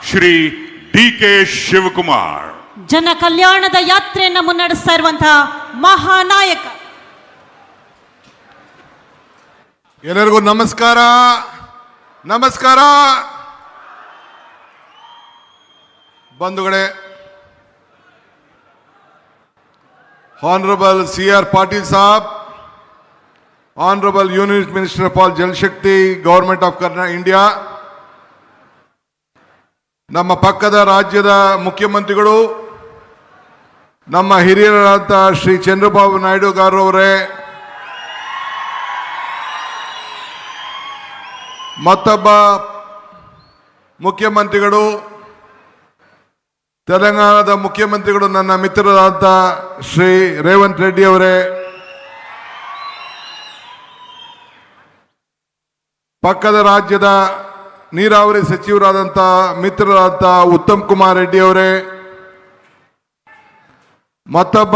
ಶ್ರೀ ಡಿ.ಕೆ. ಶಿವಕುಮಾರ್ ಜನ ಕಲ್ಯಾಣದ ಯಾತ್ರೆಯನ್ನು ಮುನ್ನಡೆಸ್ತಾ ಇರುವಂತಹ ಮಹಾನಾಯಕ. ಎಲ್ಲರಿಗೂ ನಮಸ್ಕಾರ. ನಮಸ್ಕಾರ ಬಂಧುಗಳೇ. Honorable C.R. Patil Saab, Honorable Union Minister for Jal Shakti, Government of Karnataka, India, ನಮ್ಮ ಪಕ್ಕದ ರಾಜ್ಯದ ಮುಖ್ಯಮಂತ್ರಿಗಳು, ನಮ್ಮ ಹಿರಿಯರಾದ ಶ್ರೀ ಚಂದ್ರಬಾಬು ನಾಯ್ಡು ಅವರೇ, ಮತ್ತೊಬ್ಬ ಮುಖ್ಯಮಂತ್ರಿಗಳು, ತೆಲಂಗಾಣದ ಮುಖ್ಯಮಂತ್ರಿಗಳು, ನನ್ನ ಮಿತ್ರರಾದ ಶ್ರೀ ರೇವಂತ್ ರೆಡ್ಡಿ ಅವರೇ, ಪಕ್ಕದ ರಾಜ್ಯದ ನೀರಾವರಿ ಸಚಿವರಾದಂಥ ಮಿತ್ರರಾದ ಉತ್ತಮ್ ಕುಮಾರ್ ರೆಡ್ಡಿ ಅವರೇ, ಮತ್ತೊಬ್ಬ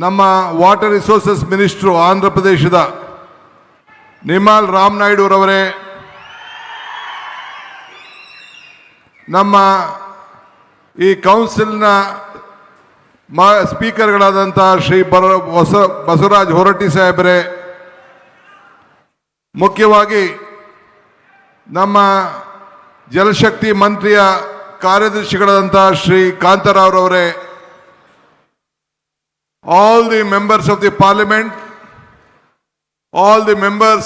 ನಮ್ಮ ವಾಟರ್ ರಿಸೋರ್ಸಸ್ ಮಿನಿಸ್ಟ್ರು ಆಂಧ್ರ ಪ್ರದೇಶದ ನಿಮಾಲ್ ರಾಮ್ ನಾಯ್ಡು ಅವರೇ, ನಮ್ಮ ಈ ಕೌನ್ಸಿಲ್ನ ಸ್ಪೀಕರ್ಗಳಾದಂಥ ಶ್ರೀ ಬಸವರಾಜ್ ಹೊರಟ್ಟಿ ಸಾಹೇಬರೇ, ಮುಖ್ಯವಾಗಿ ನಮ್ಮ ಜಲಶಕ್ತಿ ಮಂತ್ರಿಯ ಕಾರ್ಯದರ್ಶಿಗಳಾದಂಥ Shri ಕಾಂತರಾವ್ರವರೇ, all the members of the parliament, all the members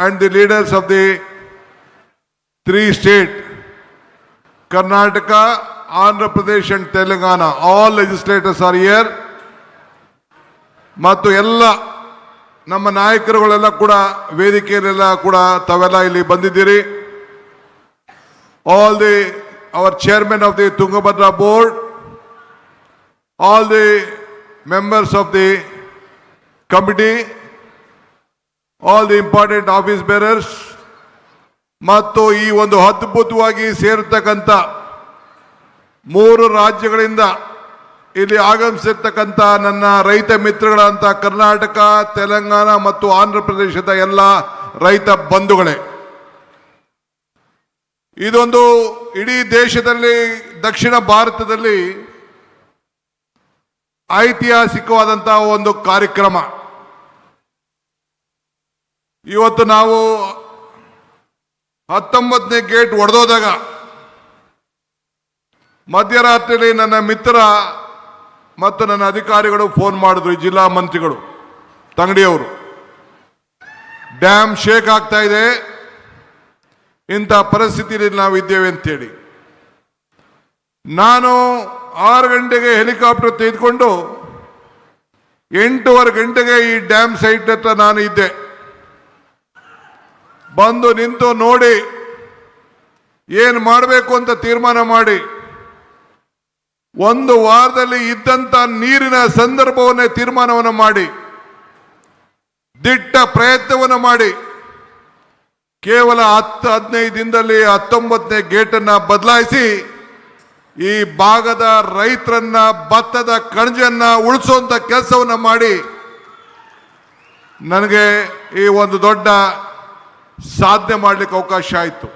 and the leaders of the three states, Karnataka, Andhra Pradesh and Telangana, all legislators are here. ಮತ್ತು ಎಲ್ಲ ನಮ್ಮ ನಾಯಕರುಗಳೆಲ್ಲ ಕೂಡ ವೇದಿಕೆಯಲ್ಲೆಲ್ಲ ಕೂಡ ತಾವೆಲ್ಲ ಇಲ್ಲಿ ಬಂದಿದ್ದೀರಿ. all our chairman of the Tungabhadra board, all the members of the committee, all the important office bearers, ಮತ್ತು ಈ ಒಂದು ಅದ್ಭುತವಾಗಿ ಸೇರತಕ್ಕಂಥ 3 ರಾಜ್ಯಗಳಿಂದ ಇಲ್ಲಿ ಆಗಮಿಸಿರ್ತಕ್ಕಂಥ ನನ್ನ ರೈತ ಮಿತ್ರಗಳಂತ ಕರ್ನಾಟಕ, ತೆಲಂಗಾಣ ಮತ್ತು ಆಂಧ್ರ ಪ್ರದೇಶದ ಎಲ್ಲ ರೈತ ಬಂಧುಗಳೇ, ಇದೊಂದು ಇಡೀ ದೇಶದಲ್ಲಿ, ದಕ್ಷಿಣ ಭಾರತದಲ್ಲಿ ಐತಿಹಾಸಿಕವಾದಂತಹ ಒಂದು ಕಾರ್ಯಕ್ರಮ. ಇವತ್ತು ನಾವು 19ನೇ ಗೇಟ್ ಒಡೆದೋದಾಗ ಮಧ್ಯರಾತ್ರಿಯಲ್ಲಿ ನನ್ನ ಮಿತ್ರ ಮತ್ತು ನನ್ನ ಅಧಿಕಾರಿಗಳು ಫೋನ್ ಮಾಡಿದ್ರು, ಜಿಲ್ಲಾ ಮಂತ್ರಿಗಳು ತಂಗಡಿಯವರು, ಡ್ಯಾಮ್ ಶೇಕ್ ಆಗ್ತಾ ಇದೆ, ಇಂಥ ಪರಿಸ್ಥಿತಿಯಲ್ಲಿ ನಾವಿದ್ದೇವೆ ಅಂತೇಳಿ. ನಾನು 6 ಗಂಟೆಗೆ ಹೆಲಿಕಾಪ್ಟರ್ ತೆಗೆದುಕೊಂಡು 8:15 ಗಂಟೆಗೆ ಈ ಡ್ಯಾಮ್ ಸೈಟ್ ಹತ್ರ ನಾನು ಇದ್ದೆ. ಬಂದು ನಿಂತು ನೋಡಿ ಏನು ಮಾಡಬೇಕು ಅಂತ ತೀರ್ಮಾನ ಮಾಡಿ 1 ವಾರದಲ್ಲಿ ಇದ್ದಂಥ ನೀರಿನ ಸಂದರ್ಭವನ್ನೇ ತೀರ್ಮಾನವನ್ನು ಮಾಡಿ ದಿಟ್ಟ ಪ್ರಯತ್ನವನ್ನು ಮಾಡಿ ಕೇವಲ 10-15 ದಿನದಲ್ಲಿ 19ನೇ ಗೇಟನ್ನು ಬದಲಾಯಿಸಿ ಈ ಭಾಗದ ರೈತರನ್ನ, ಭತ್ತದ ಕಣಜನ್ನ ಉಳಿಸುವಂತ ಕೆಲಸವನ್ನು ಮಾಡಿ ನನಗೆ ಈ ಒಂದು ದೊಡ್ಡ ಸಾಧನೆ ಮಾಡಲಿಕ್ಕೆ ಅವಕಾಶ ಆಯಿತು.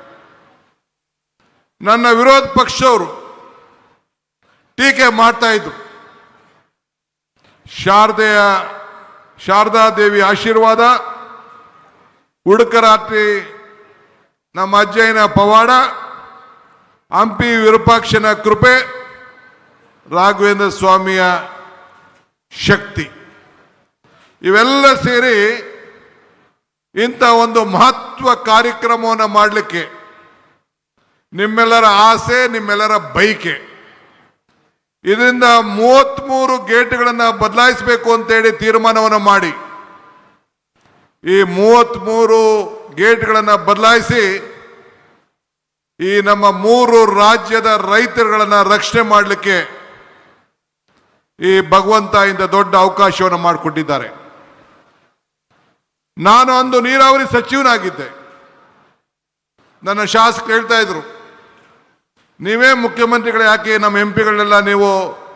ನನ್ನ ವಿರೋಧ ಪಕ್ಷದವರು ಟೀಕೆ ಮಾಡ್ತಾ ಇದ್ರು. ಶಾರದಾ ದೇವಿ ಆಶೀರ್ವಾದ, ಉಡುಕರಾತ್ರಿ ನಮ್ಮ ಅಜ್ಜಯ್ಯನ ಪವಾಡ, ಹಂಪಿ ವಿರೂಪಾಕ್ಷನ ಕೃಪೆ, ರಾಘವೇಂದ್ರ ಸ್ವಾಮಿಯ ಶಕ್ತಿ, ಇವೆಲ್ಲ ಸೇರಿ ಇಂಥ ಒಂದು ಮಹತ್ವ ಕಾರ್ಯಕ್ರಮವನ್ನು ಮಾಡಲಿಕ್ಕೆ ನಿಮ್ಮೆಲ್ಲರ ಆಸೆ, ನಿಮ್ಮೆಲ್ಲರ ಬಯಕೆ. ಇದರಿಂದ 33 ಗೇಟ್ಗಳನ್ನು ಬದಲಾಯಿಸಬೇಕು ಅಂತೇಳಿ ತೀರ್ಮಾನವನ್ನು ಮಾಡಿ ಈ 33 ಗೇಟ್ಗಳನ್ನು ಬದಲಾಯಿಸಿ ಈ ನಮ್ಮ 3 ರಾಜ್ಯದ ರೈತರುಗಳನ್ನು ರಕ್ಷಣೆ ಮಾಡಲಿಕ್ಕೆ ಈ ಭಗವಂತ ಇಂದ ದೊಡ್ಡ ಅವಕಾಶವನ್ನು ಮಾಡಿಕೊಟ್ಟಿದ್ದಾರೆ. ನಾನು ಅಂದು ನೀರಾವರಿ ಸಚಿವನಾಗಿದ್ದೆ. ನನ್ನ ಶಾಸಕರು ಹೇಳ್ತಾ ಇದ್ರು, ನೀವೇ ಮುಖ್ಯಮಂತ್ರಿಗಳು, ಯಾಕೆ ನಮ್ಮ ಎಂಪಿಗಳನ್ನೆಲ್ಲ ನೀವು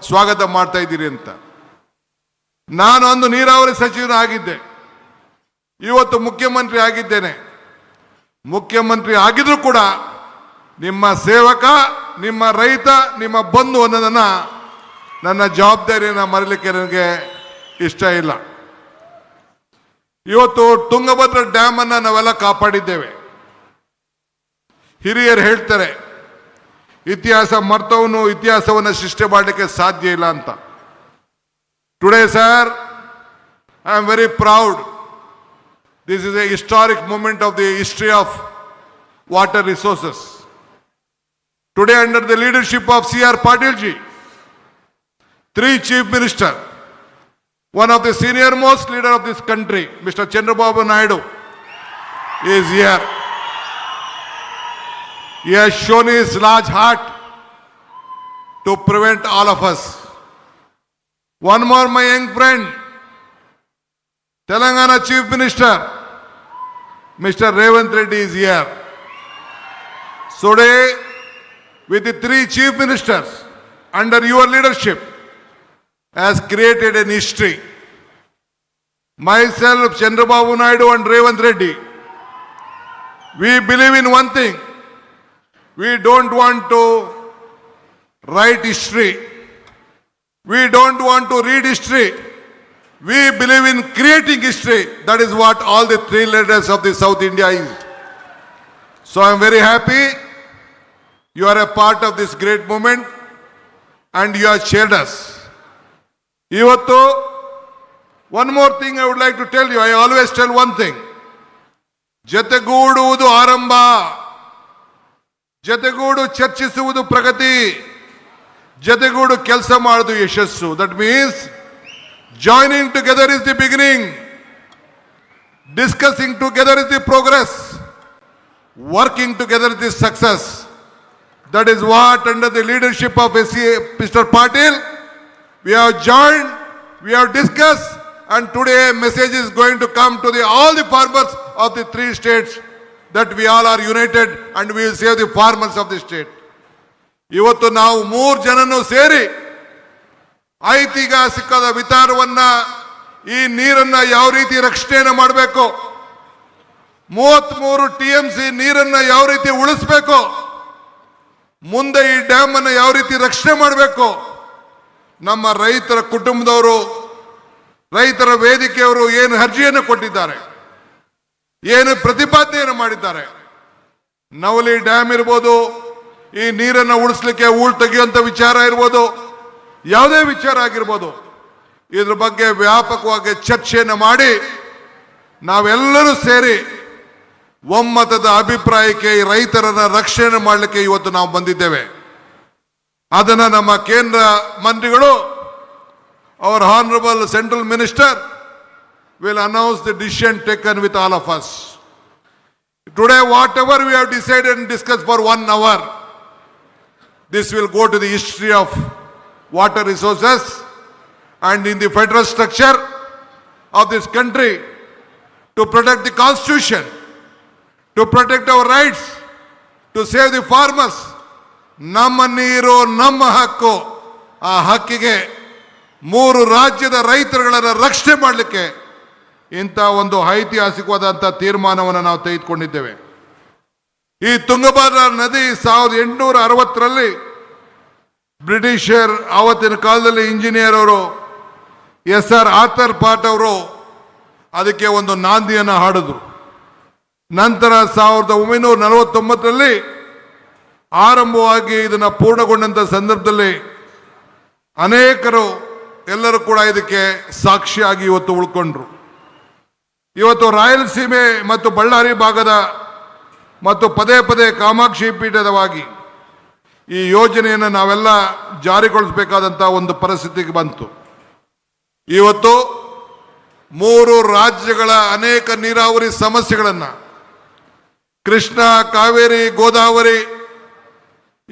ಸ್ವಾಗತ ಮಾಡ್ತಾ ಇದ್ದೀರಿ ಅಂತ. ನಾನು ಅಂದು ನೀರಾವರಿ ಸಚಿವನಾಗಿದ್ದೆ, ಇವತ್ತು ಮುಖ್ಯಮಂತ್ರಿ ಆಗಿದ್ದೇನೆ. ಮುಖ್ಯಮಂತ್ರಿ ಆಗಿದ್ರು ಕೂಡ ನಿಮ್ಮ ಸೇವಕ, ನಿಮ್ಮ ರೈತ, ನಿಮ್ಮ ಬಂಧು ಅನ್ನೋದನ್ನ ನನ್ನ ಜವಾಬ್ದಾರಿಯನ್ನು ಮರೀಲಿಕ್ಕೆ ನನಗೆ ಇಷ್ಟ ಇಲ್ಲ. ಇವತ್ತು ತುಂಗಭದ್ರಾ ಡ್ಯಾಮ್ ಅನ್ನ ನಾವೆಲ್ಲ ಕಾಪಾಡಿದ್ದೇವೆ. ಹಿರಿಯರು ಹೇಳ್ತಾರೆ, ಇತಿಹಾಸ ಮರ್ತವನು ಇತಿಹಾಸವನ್ನು ಸೃಷ್ಟಿ ಮಾಡಲಿಕ್ಕೆ ಸಾಧ್ಯ ಇಲ್ಲ ಅಂತ. Today sir, I am very proud. This is a historic moment of the history of water resources. Today, under the leadership of C.R. Patil ji, 3 chief ministers, one of the senior most leader of this country, Mr. Chandrababu Naidu, is here. He has shown his large heart to prevent all of us. One more, my young friend, Telangana Chief Minister, Mr. Revanth Reddy is here. So today, with the 3 chief ministers under your leadership, has created an history. Myself, Chandrababu Naidu and Revanth Reddy, we believe in one thing. We don't want to write history. We don't want to read history. We believe in creating history. That is what all the 3 leaders of the South India is. So I am very happy. You are a part of this great movement and you have shared us. Ivattu, one more thing I would like to tell you. I always tell one thing. ಜತೆಗೂಡುವುದು ಆರಂಭ, ಜತೆಗೂಡು ಚರ್ಚಿಸುವುದು ಪ್ರಗತಿ, ಜತೆಗೂಡು ಕೆಲಸ ಮಾಡುವುದು ಯಶಸ್ಸು. That means joining together is the beginning, discussing together is the progress, working together is the success. That is what, under the leadership of Mr. Patil, we have joined, we have discussed, and today a message is going to come to all the farmers of the 3 states that we all are united and we will save the farmers of the state. ಇವತ್ತು ನಾವು 3 ಜನನು ಸೇರಿ ಐತಿಹಾಸಿಕದ ವಿಚಾರವನ್ನ, ಈ ನೀರನ್ನ ಯಾವ ರೀತಿ ರಕ್ಷಣೆಯನ್ನು ಮಾಡಬೇಕು, 33 TMC ನೀರನ್ನ ಯಾವ ರೀತಿ ಉಳಿಸಬೇಕು, ಮುಂದೆ ಈ ಡ್ಯಾಮ್ ಅನ್ನು ಯಾವ ರೀತಿ ರಕ್ಷಣೆ ಮಾಡಬೇಕು, ನಮ್ಮ ರೈತರ ಕುಟುಂಬದವರು, ರೈತರ ವೇದಿಕೆಯವರು ಏನು ಅರ್ಜಿಯನ್ನು ಕೊಟ್ಟಿದ್ದಾರೆ, ಏನು ಪ್ರತಿಪಾದನೆಯನ್ನು ಮಾಡಿದ್ದಾರೆ. ನವಲಿ ಡ್ಯಾಮ್ ಇರ್ಬೋದು, ಈ ನೀರನ್ನು ಉಳಿಸ್ಲಿಕ್ಕೆ ಹೂಳು ತೆಗೆಯುವಂತ ವಿಚಾರ ಇರ್ಬೋದು, ಯಾವುದೇ ವಿಚಾರ ಆಗಿರ್ಬೋದು, ಇದ್ರ ಬಗ್ಗೆ ವ್ಯಾಪಕವಾಗಿ ಚರ್ಚೆಯನ್ನು ಮಾಡಿ ನಾವೆಲ್ಲರೂ ಸೇರಿ ಒಮ್ಮತದ ಅಭಿಪ್ರಾಯಕ್ಕೆ ಈ ರೈತರನ್ನ ರಕ್ಷಣೆ ಮಾಡಲಿಕ್ಕೆ ಇವತ್ತು ನಾವು ಬಂದಿದ್ದೇವೆ. ಅದನ್ನ ನಮ್ಮ ಕೇಂದ್ರ ಮಂತ್ರಿಗಳು, our honorable central minister will announce the decision taken with all of us. Today, whatever we have decided and discussed for 1 hour, this will go to the history of water resources and in the federal structure of this country to protect the constitution, to protect our rights, to save the farmers. ನಮ್ಮ ನೀರು ನಮ್ಮ ಹಕ್ಕು. ಆ ಹಕ್ಕಿಗೆ 3 ರಾಜ್ಯದ ರೈತರುಗಳನ್ನು ರಕ್ಷಣೆ ಮಾಡಲಿಕ್ಕೆ ಇಂಥ ಒಂದು ಐತಿಹಾಸಿಕವಾದಂಥ ತೀರ್ಮಾನವನ್ನು ನಾವು ತೆಗೆದುಕೊಂಡಿದ್ದೇವೆ. ಈ ತುಂಗಭದ್ರಾ ನದಿ 1860ರಲ್ಲಿ ಬ್ರಿಟಿಷರ್, ಆವತ್ತಿನ ಕಾಲದಲ್ಲಿ ಇಂಜಿನಿಯರ್ ಅವರು SR ಆರ್ಥರ್ ಪಾಟ್ ಅವರು ಅದಕ್ಕೆ ಒಂದು ನಾಂದಿಯನ್ನು ಹಾಡಿದ್ರು. ನಂತರ 1949ರಲ್ಲಿ ಆರಂಭವಾಗಿ ಇದನ್ನು ಪೂರ್ಣಗೊಂಡಂಥ ಸಂದರ್ಭದಲ್ಲಿ ಅನೇಕರು ಎಲ್ಲರೂ ಕೂಡ ಇದಕ್ಕೆ ಸಾಕ್ಷಿಯಾಗಿ ಇವತ್ತು ಉಳ್ಕೊಂಡ್ರು. ಇವತ್ತು ರಾಯಲಸೀಮೆ ಮತ್ತು ಬಳ್ಳಾರಿ ಭಾಗದ ಮತ್ತು ಪದೇ ಪದೇ ಕಾಮಾಕ್ಷಿ ಪೀಠದವಾಗಿ ಈ ಯೋಜನೆಯನ್ನು ನಾವೆಲ್ಲ ಜಾರಿಗೊಳಿಸಬೇಕಾದಂಥ ಒಂದು ಪರಿಸ್ಥಿತಿಗೆ ಬಂತು. ಇವತ್ತು 3 ರಾಜ್ಯಗಳ ಅನೇಕ ನೀರಾವರಿ ಸಮಸ್ಯೆಗಳನ್ನು, ಕೃಷ್ಣ, ಕಾವೇರಿ, ಗೋದಾವರಿ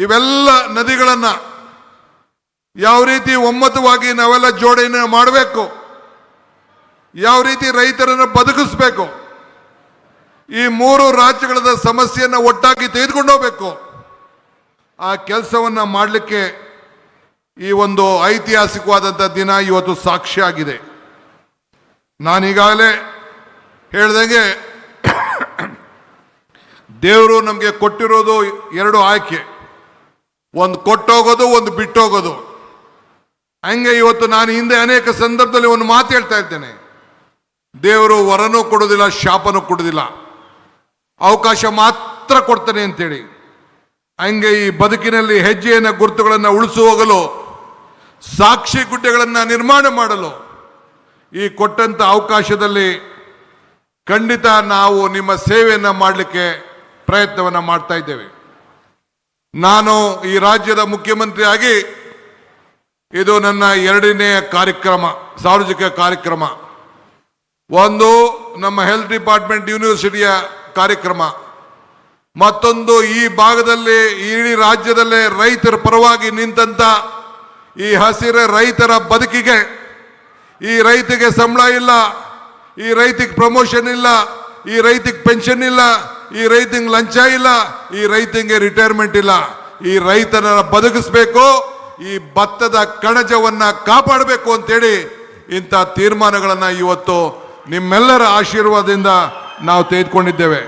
ಇವೆಲ್ಲ ನದಿಗಳನ್ನು ಯಾವ ರೀತಿ ಒಮ್ಮತವಾಗಿ ನಾವೆಲ್ಲ ಜೋಡಣೆ ಮಾಡಬೇಕು, ಯಾವ ರೀತಿ ರೈತರನ್ನು ಬದುಕಿಸಬೇಕು, ಈ 3 ರಾಜ್ಯಗಳ ಸಮಸ್ಯೆಯನ್ನು ಒಟ್ಟಾಗಿ ತೆಗೆದುಕೊಂಡು ಹೋಗಬೇಕು, ಆ ಕೆಲಸವನ್ನು ಮಾಡಲಿಕ್ಕೆ ಈ ಒಂದು ಐತಿಹಾಸಿಕವಾದಂಥ ದಿನ ಇವತ್ತು ಸಾಕ್ಷಿಯಾಗಿದೆ. ನಾನೀಗಾಗಲೇ ಹೇಳ್ದಂಗೆ ದೇವರು ನಮಗೆ ಕೊಟ್ಟಿರೋದು ಎರಡು ಆಯ್ಕೆ, ಒಂದು ಕೊಟ್ಟೋಗೋದು, ಒಂದು ಬಿಟ್ಟೋಗೋದು. ಹಂಗೆ ಇವತ್ತು ನಾನು ಹಿಂದೆ ಅನೇಕ ಸಂದರ್ಭದಲ್ಲಿ ಒಂದು ಮಾತು ಹೇಳ್ತಾ ಇರ್ತೇನೆ, ದೇವರು ವರನೂ ಕೊಡೋದಿಲ್ಲ, ಶಾಪನೂ ಕೊಡೋದಿಲ್ಲ, ಅವಕಾಶ ಮಾತ್ರ ಕೊಡ್ತಾನೆ ಅಂತೇಳಿ. ಹಂಗೆ ಈ ಬದುಕಿನಲ್ಲಿ ಹೆಜ್ಜೆಯನ್ನು ಗುರುತುಗಳನ್ನು ಉಳಿಸುವಾಗಲು, ಸಾಕ್ಷಿ ಗುಡ್ಡೆಗಳನ್ನು ನಿರ್ಮಾಣ ಮಾಡಲು ಈ ಕೊಟ್ಟಂತ ಅವಕಾಶದಲ್ಲಿ ಖಂಡಿತ ನಾವು ನಿಮ್ಮ ಸೇವೆಯನ್ನು ಮಾಡಲಿಕ್ಕೆ ಪ್ರಯತ್ನವನ್ನು ಮಾಡ್ತಾ ಇದ್ದೇವೆ. ನಾನು ಈ ರಾಜ್ಯದ ಮುಖ್ಯಮಂತ್ರಿಯಾಗಿ ಇದು ನನ್ನ ಎರಡನೇ ಕಾರ್ಯಕ್ರಮ, ಸಾರ್ವಜನಿಕ ಕಾರ್ಯಕ್ರಮ. ಒಂದು ನಮ್ಮ ಹೆಲ್ತ್ ಡಿಪಾರ್ಟ್ಮೆಂಟ್ ಯೂನಿವರ್ಸಿಟಿಯ ಕಾರ್ಯಕ್ರಮ, ಮತ್ತೊಂದು ಈ ಭಾಗದಲ್ಲಿ ಇಡೀ ರಾಜ್ಯದಲ್ಲೇ ರೈತರ ಪರವಾಗಿ ನಿಂತಂತ ಈ ಹಸಿರ ರೈತರ ಬದುಕಿಗೆ, ಈ ರೈತಿಗೆ ಸಂಬಳ ಇಲ್ಲ, ಈ ರೈತಿಗೆ ಪ್ರಮೋಷನ್ ಇಲ್ಲ, ಈ ರೈತಿಗೆ ಪೆನ್ಷನ್ ಇಲ್ಲ, ಈ ರೈತಿಗೆ ಲಂಚ ಇಲ್ಲ, ಈ ರೈತಿಗೆ ರಿಟೈರ್ಮೆಂಟ್ ಇಲ್ಲ. ಈ ರೈತನ ಬದುಕಿಸ್ಬೇಕು, ಈ ಭತ್ತದ ಕಣಜವನ್ನ ಕಾಪಾಡಬೇಕು ಅಂತೇಳಿ ಇಂಥ ತೀರ್ಮಾನಗಳನ್ನು ಇವತ್ತು ನಿಮ್ಮೆಲ್ಲರ ಆಶೀರ್ವಾದದಿಂದ ನಾವು ತೆಗೆದುಕೊಂಡಿದ್ದೇವೆ.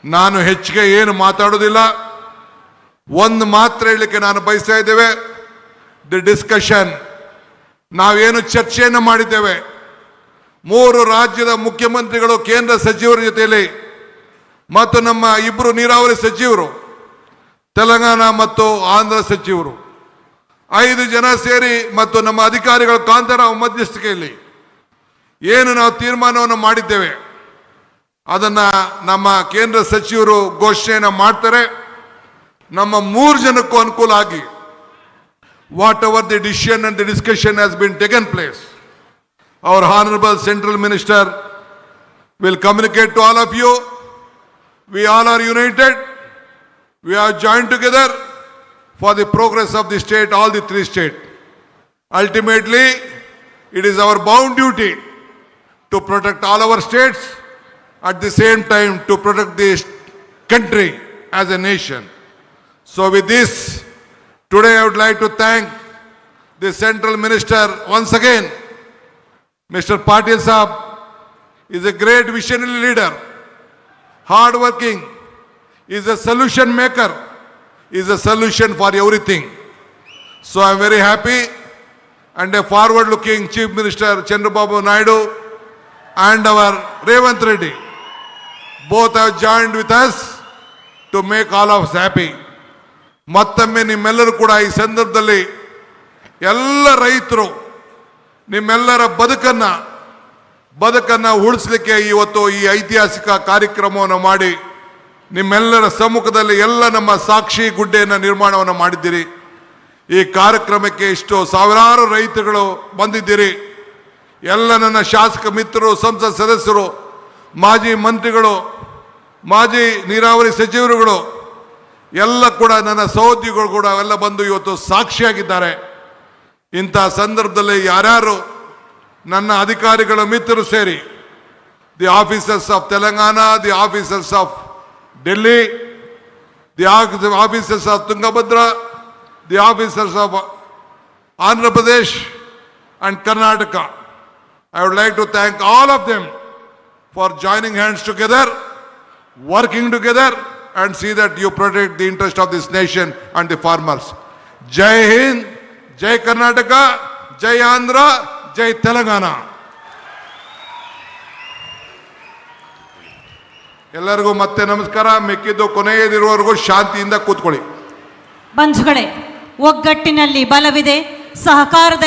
ನಾನು ಹೆಚ್ಚಿಗೆ ಏನು ಮಾತಾಡೋದಿಲ್ಲ, ಒಂದು ಮಾತ್ರ ಹೇಳಲಿಕ್ಕೆ ನಾನು ಬಯಸ್ತಾ ಇದ್ದೇವೆ. ದಿ ಡಿಸ್ಕಷನ್, ನಾವೇನು ಚರ್ಚೆಯನ್ನು ಮಾಡಿದ್ದೇವೆ, 3 ರಾಜ್ಯದ ಮುಖ್ಯಮಂತ್ರಿಗಳು, ಕೇಂದ್ರ ಸಚಿವರ ಜೊತೆಯಲ್ಲಿ ಮತ್ತು ನಮ್ಮ 2 ನೀರಾವರಿ ಸಚಿವರು, ತೆಲಂಗಾಣ ಮತ್ತು ಆಂಧ್ರ ಸಚಿವರು, 5 ಜನ ಸೇರಿ ಮತ್ತು ನಮ್ಮ ಅಧಿಕಾರಿಗಳ ಕಾಂತಾರಾವ್ ಮಧ್ಯಸ್ಥಿಕೆಯಲ್ಲಿ ಏನು ನಾವು ತೀರ್ಮಾನವನ್ನು ಮಾಡಿದ್ದೇವೆ ಅದನ್ನ ನಮ್ಮ ಕೇಂದ್ರ ಸಚಿವರು ಘೋಷಣೆಯನ್ನು ಮಾಡ್ತಾರೆ. ನಮ್ಮ 3 ಜನಕ್ಕೂ ಅನುಕೂಲ ಆಗಿ whatever the decision and the discussion has been taken place, our honorable central minister will communicate to all of you. We all are united. We are joined together for the progress of the state, all the 3 states. Ultimately, it is our bound duty to protect all our states, at the same time to protect this country as a nation. So with this, today I would like to thank the central minister once again. Mr. Patil Saab is a great visionary leader, hard working, is a solution maker, is a solution for everything. So I am very happy, and a forward looking Chief Minister Chandrababu Naidu and our Revanth Reddy both have joined with us to make all of us happy. ಮತ್ತೊಮ್ಮೆ ನಿಮ್ಮೆಲ್ಲರೂ ಕೂಡ ಈ ಸಂದರ್ಭದಲ್ಲಿ ಎಲ್ಲ ರೈತರು ನಿಮ್ಮೆಲ್ಲರ ಬದುಕನ್ನ ಉಳಿಸಲಿಕ್ಕೆ ಇವತ್ತು ಈ ಐತಿಹಾಸಿಕ ಕಾರ್ಯಕ್ರಮವನ್ನು ಮಾಡಿ ನಿಮ್ಮೆಲ್ಲರ ಸಮ್ಮುಖದಲ್ಲಿ ಎಲ್ಲ ನಮ್ಮ ಸಾಕ್ಷಿ ಗುಡ್ಡೆಯನ್ನು ನಿರ್ಮಾಣವನ್ನು ಮಾಡಿದ್ದೀರಿ. ಈ ಕಾರ್ಯಕ್ರಮಕ್ಕೆ ಇಷ್ಟು ಸಾವಿರಾರು ರೈತರುಗಳು ಬಂದಿದ್ದೀರಿ. ಎಲ್ಲ ನನ್ನ ಶಾಸಕ ಮಿತ್ರರು, ಸಂಸತ್ ಸದಸ್ಯರು, ಮಾಜಿ ಮಂತ್ರಿಗಳು, ಮಾಜಿ ನೀರಾವರಿ ಸಚಿವರುಗಳು ಎಲ್ಲ ಕೂಡ ನನ್ನ ಸಹೋದ್ಯೋಗಿಗಳು ಕೂಡ ಎಲ್ಲ ಬಂದು ಇವತ್ತು ಸಾಕ್ಷಿಯಾಗಿದ್ದಾರೆ. ಇಂಥ ಸಂದರ್ಭದಲ್ಲಿ ಯಾರ್ಯಾರು ನನ್ನ ಅಧಿಕಾರಿಗಳ ಮಿತ್ರರು ಸೇರಿ, the officers of Telangana, the officers of Delhi, the officers of Tungabhadra, the officers of Andhra Pradesh and Karnataka, I would like to thank all of them for joining hands together, working together, and see that you protect the interest of this nation and the farmers. Jai Hind, Jai Karnataka, Jai Andhra, Jai Telangana. ಎಲ್ಲರಿಗೂ ಮತ್ತೆ ನಮಸ್ಕಾರ. ಮಿಕ್ಕಿದ್ದು ಕೊನೆಯದಿರುವವರೆಗೂ ಶಾಂತಿಯಿಂದ ಕೂತ್ಕೊಳ್ಳಿ. ಬಂಧುಗಳೇ, ಒಗ್ಗಟ್ಟಿನಲ್ಲಿ ಬಲವಿದೆ, ಸಹಕಾರದಲ್ಲಿ